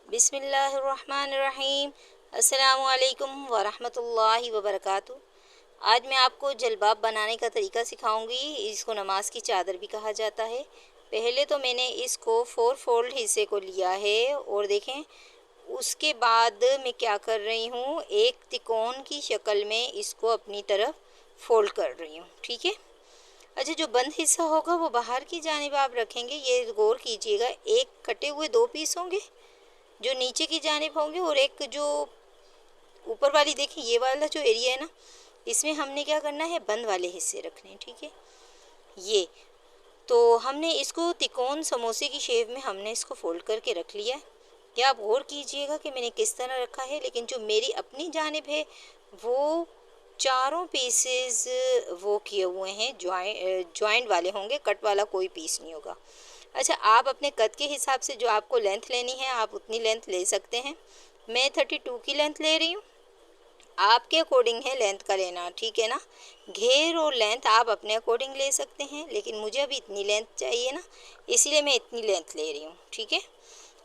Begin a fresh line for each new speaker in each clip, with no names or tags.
बिस्मिल्लाहिर्रहमानिर्रहीम। अस्सलामुअलैकुम वरहमतुल्लाहि वबरकातुहू। आज मैं आपको जल्बाब बनाने का तरीका सिखाऊंगी। इसको नमाज की चादर भी कहा जाता है। पहले तो मैंने इसको 4 फोल्ड हिस्से को लिया है और देखें उसके बाद मैं क्या कर रही हूँ, एक तिकोन की शक्ल में इसको अपनी तरफ फोल्ड कर रही हूँ। ठीक है। अच्छा, जो बंद हिस्सा होगा वो बाहर की जानिब आप रखेंगे। ये गौर कीजिएगा, एक कटे हुए 2 पीस होंगे जो नीचे की जानिब होंगे और एक जो ऊपर वाली, देखिए ये वाला जो एरिया है ना, इसमें हमने क्या करना है, बंद वाले हिस्से रखने हैं। ठीक है। ये तो हमने इसको तिकोन समोसे की शेप में हमने इसको फोल्ड करके रख लिया है। क्या आप गौर कीजिएगा कि मैंने किस तरह रखा है, लेकिन जो मेरी अपनी जानिब है वो चारों पीसेस वो किए हुए हैं, जॉइंट वाले होंगे, कट वाला कोई पीस नहीं होगा। अच्छा, आप अपने कद के हिसाब से जो आपको लेंथ लेनी है आप उतनी लेंथ ले सकते हैं। मैं 32 की लेंथ ले रही हूँ, आपके अकॉर्डिंग है लेंथ का लेना। ठीक है ना। घेर और लेंथ आप अपने अकॉर्डिंग ले सकते हैं, लेकिन मुझे अभी इतनी लेंथ चाहिए ना, इसीलिए मैं इतनी लेंथ ले रही हूँ। ठीक है।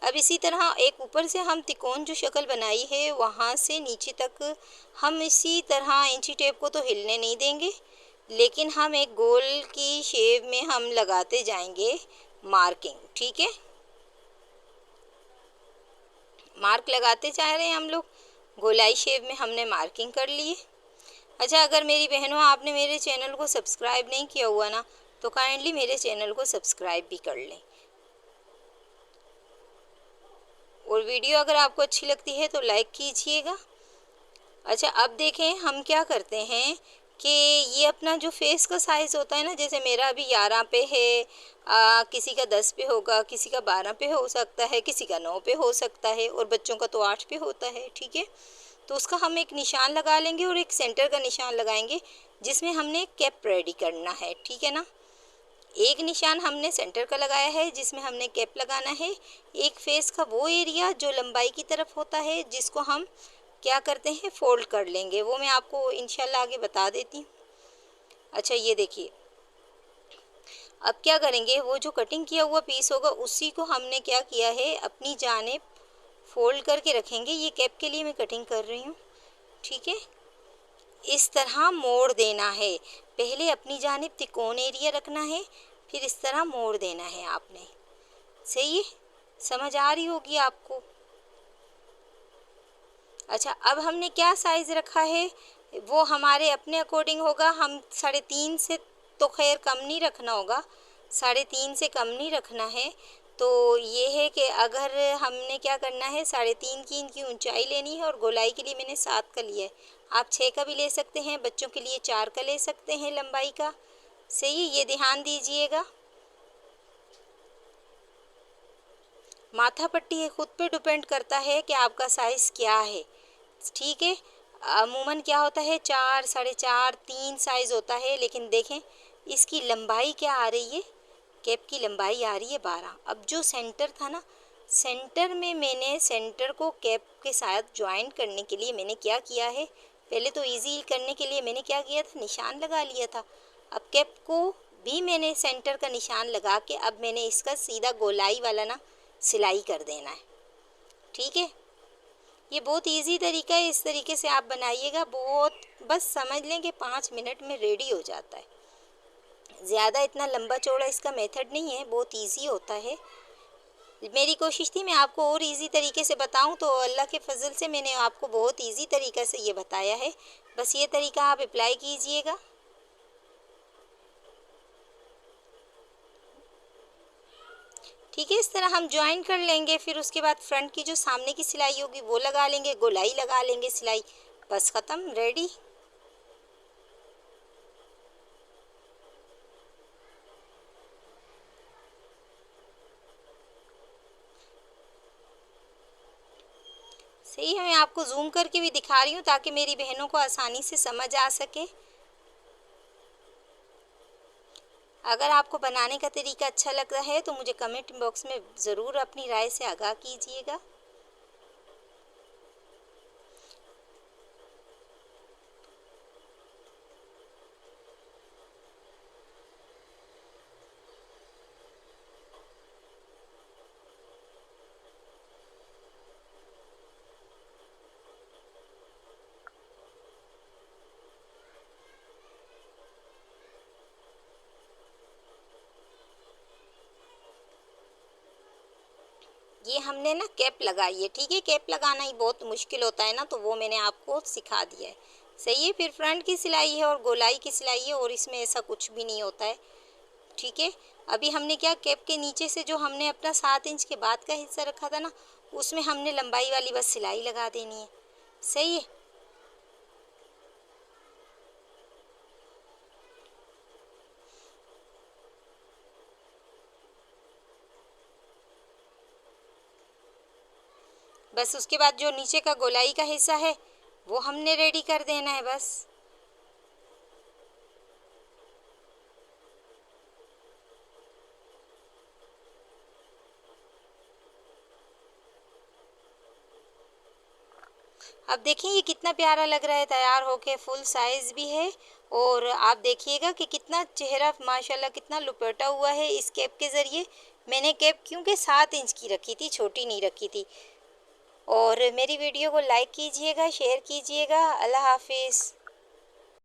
अब इसी तरह एक ऊपर से हम तिकोन जो शक्ल बनाई है वहाँ से नीचे तक हम इसी तरह इंची टेप को तो हिलने नहीं देंगे, लेकिन हम एक गोल की शेप में हम लगाते जाएंगे मार्किंग। ठीक है। मार्क लगाते जा रहे हैं हम लोग, गोलाई शेप में हमने मार्किंग कर ली है। अच्छा, अगर मेरी बहनों आपने मेरे चैनल को सब्सक्राइब नहीं किया हुआ ना, तो काइंडली मेरे चैनल को सब्सक्राइब भी कर लें, और वीडियो अगर आपको अच्छी लगती है तो लाइक कीजिएगा। अच्छा, अब देखें हम क्या करते हैं कि ये अपना जो फेस का साइज़ होता है ना, जैसे मेरा अभी 11 पे है, किसी का 10 पे होगा, किसी का 12 पे हो सकता है, किसी का 9 पे हो सकता है, और बच्चों का तो 8 पे होता है। ठीक है। तो उसका हम एक निशान लगा लेंगे और एक सेंटर का निशान लगाएंगे जिसमें हमने कैप रेडी करना है। ठीक है ना। एक निशान हमने सेंटर का लगाया है जिसमें हमने कैप लगाना है। एक फेस का वो एरिया जो लंबाई की तरफ होता है जिसको हम क्या करते हैं, फोल्ड कर लेंगे, वो मैं आपको इंशाल्लाह आगे बता देती हूँ। अच्छा, ये देखिए, अब क्या करेंगे, वो जो कटिंग किया हुआ पीस होगा उसी को हमने क्या किया है, अपनी जानिब फोल्ड करके रखेंगे। ये कैप के लिए मैं कटिंग कर रही हूँ। ठीक है। इस तरह मोड़ देना है, पहले अपनी जानिब तिकोन एरिया रखना है, फिर इस तरह मोड़ देना है आपने। सही है, समझ आ रही होगी आपको। अच्छा, अब हमने क्या साइज़ रखा है वो हमारे अपने अकॉर्डिंग होगा। हम 3.5 से तो खैर कम नहीं रखना होगा, 3.5 से कम नहीं रखना है। तो ये है कि अगर हमने क्या करना है, 3.5 की इनकी ऊंचाई लेनी है, और गोलाई के लिए मैंने 7 का लिया है। आप 6 का भी ले सकते हैं, बच्चों के लिए 4 का ले सकते हैं लंबाई का। सही है, ये ध्यान दीजिएगा। माथा पट्टी है खुद पे डिपेंड करता है कि आपका साइज़ क्या है। ठीक है। अमूमन क्या होता है, 4, 4.5, 3 साइज़ होता है, लेकिन देखें इसकी लंबाई क्या आ रही है, कैप की लंबाई आ रही है 12। अब जो सेंटर था ना, सेंटर में मैंने सेंटर को कैप के साथ ज्वाइन करने के लिए मैंने क्या किया है, पहले तो इजी करने के लिए मैंने क्या किया था, निशान लगा लिया था। अब कैप को भी मैंने सेंटर का निशान लगा के अब मैंने इसका सीधा गोलाई वाला ना सिलाई कर देना है। ठीक है। ये बहुत इजी तरीका है, इस तरीके से आप बनाइएगा, बहुत बस समझ लें कि 5 मिनट में रेडी हो जाता है। ज़्यादा इतना लंबा चौड़ा इसका मेथड नहीं है, बहुत इजी होता है। मेरी कोशिश थी मैं आपको और इजी तरीके से बताऊं, तो अल्लाह के फजल से मैंने आपको बहुत इजी तरीका से ये बताया है। बस ये तरीका आप अप्लाई कीजिएगा। ठीक है। इस तरह हम ज्वाइन कर लेंगे, फिर उसके बाद फ्रंट की जो सामने की सिलाई होगी वो लगा लेंगे, गोलाई लगा लेंगे सिलाई, बस ख़त्म, रेडी। सही है, मैं आपको जूम करके भी दिखा रही हूँ ताकि मेरी बहनों को आसानी से समझ आ सके। अगर आपको बनाने का तरीका अच्छा लगता है तो मुझे कमेंट बॉक्स में ज़रूर अपनी राय से आगाह कीजिएगा। ये हमने ना कैप लगाई है, ठीक है। कैप लगाना ही बहुत मुश्किल होता है ना, तो वो मैंने आपको सिखा दिया है। सही है। फिर फ्रंट की सिलाई है और गोलाई की सिलाई है, और इसमें ऐसा कुछ भी नहीं होता है, ठीक है। अभी हमने क्या, कैप के नीचे से जो हमने अपना 7 इंच के बाद का हिस्सा रखा था ना, उसमें हमने लंबाई वाली बस सिलाई लगा देनी है। सही है। बस उसके बाद जो नीचे का गोलाई का हिस्सा है वो हमने रेडी कर देना है बस। अब देखिए ये कितना प्यारा लग रहा है तैयार होके, फुल साइज़ भी है। और आप देखिएगा कि कितना चेहरा माशाल्लाह कितना लुपेटा हुआ है इस कैप के ज़रिए। मैंने कैप क्योंकि 7 इंच की रखी थी, छोटी नहीं रखी थी। और मेरी वीडियो को लाइक कीजिएगा, शेयर कीजिएगा। अल्लाह हाफिज़।